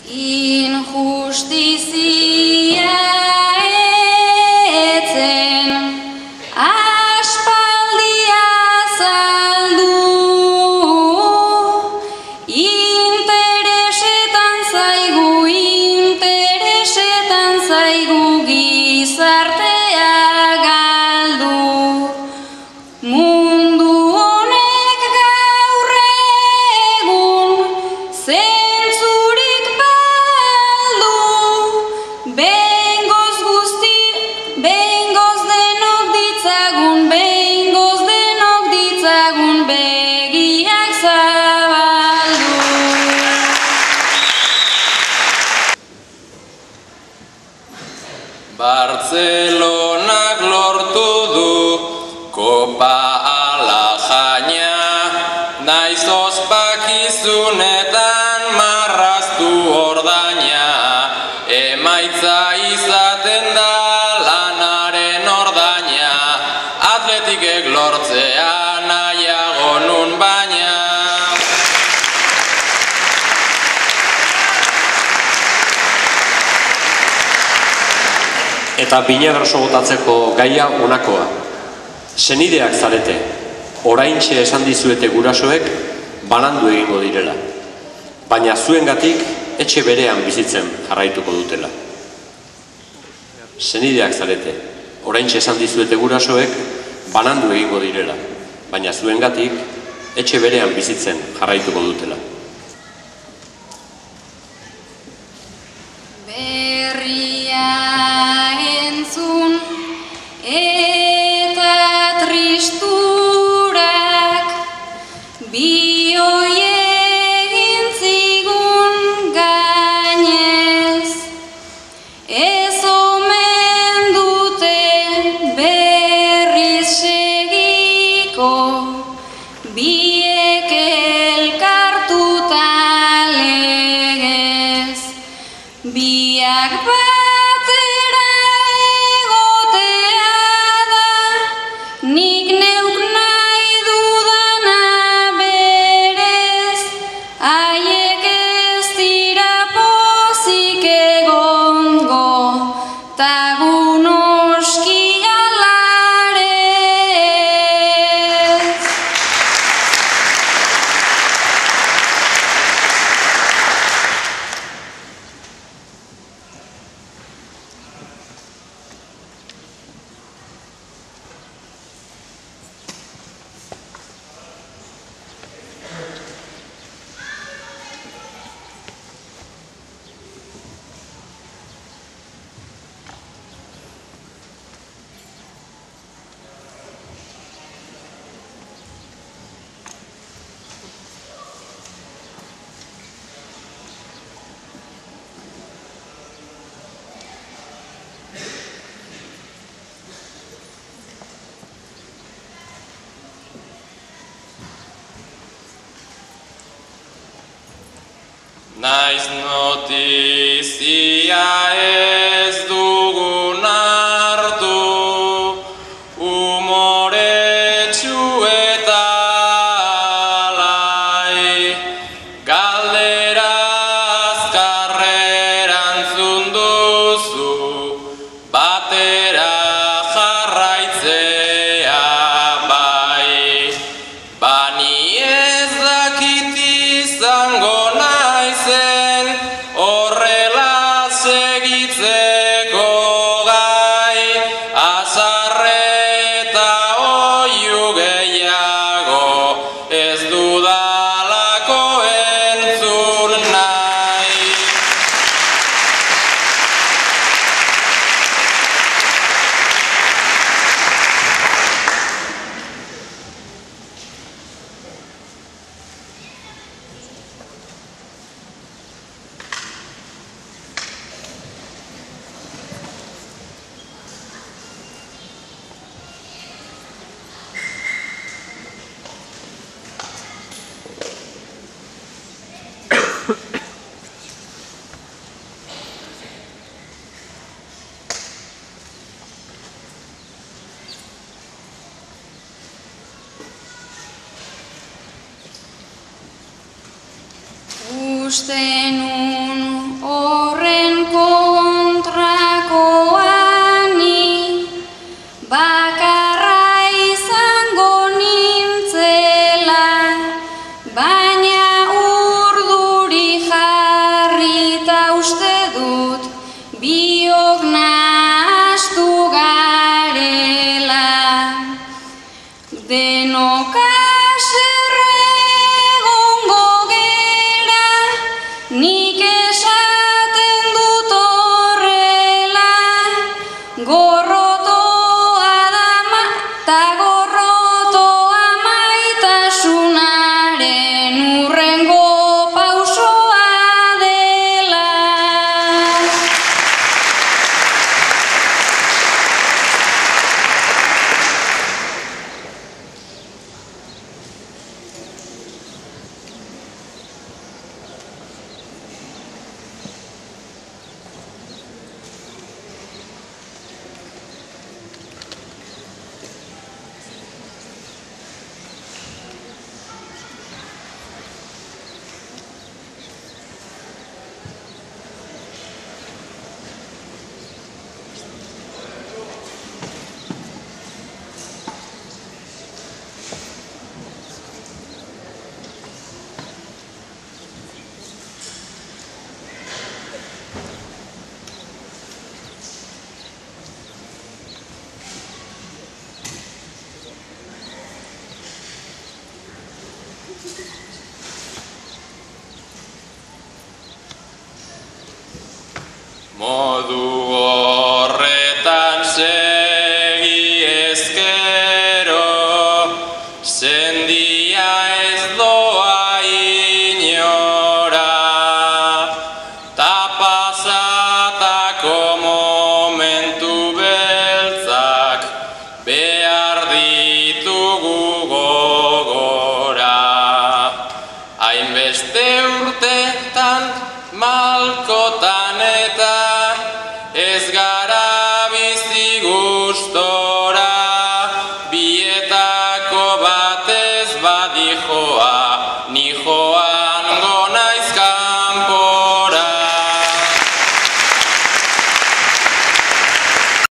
Injustizia etzen aspaldia saldu, interesetan zaigu gizartea galdu. Mundu honek gaur egun zentzurik baldu, behingoz denok ditzagun begiak zabaldu. Bartzelonak lortu du Kopa Alajaina, naiz ospakizunetan marraztu ordaina, emaitza izaten da lanaren ordaina, atletikek lortzea nahiago nun baina. Eta binaberso botatzeko gaia honakoa. Senideak zarete, oraintxe esan dizuete gurasoek banandu egingo direla. Baina zuengatik etxe berean bizitzen jarraituko dutela. Senideak zarete, oraintxe esan dizuete gurasoek banandu egingo direla. Baina zuengatik etxe berean bizitzen jarraituko dutela. Berria entzun eta tristurak bioi egin zigun gainez, ez omen dute berriz segiko, biek elkartuta legez. Biak batera egotea da, nik neuk nahi dudana berez, haiek ez dira pozik egongo, ta gu noski alarez. Naiz notizia ez dugun hartu, umoretsu eta alai, galdera azkarrerantzun duzu, batera jarraitzea bai, bani ez dakit izango naizen horrela segitzeko gai, azarreta oihu gehiago ez dudalako entzun nahi. Uste nun Modu horretan segi ezkero, sendia ez doa inora, ta pasatako momentu beltzak behar ditugu gogora. Hainbeste urtetan malkotan eta ez gara bizi gustora, bietako batez badijoa.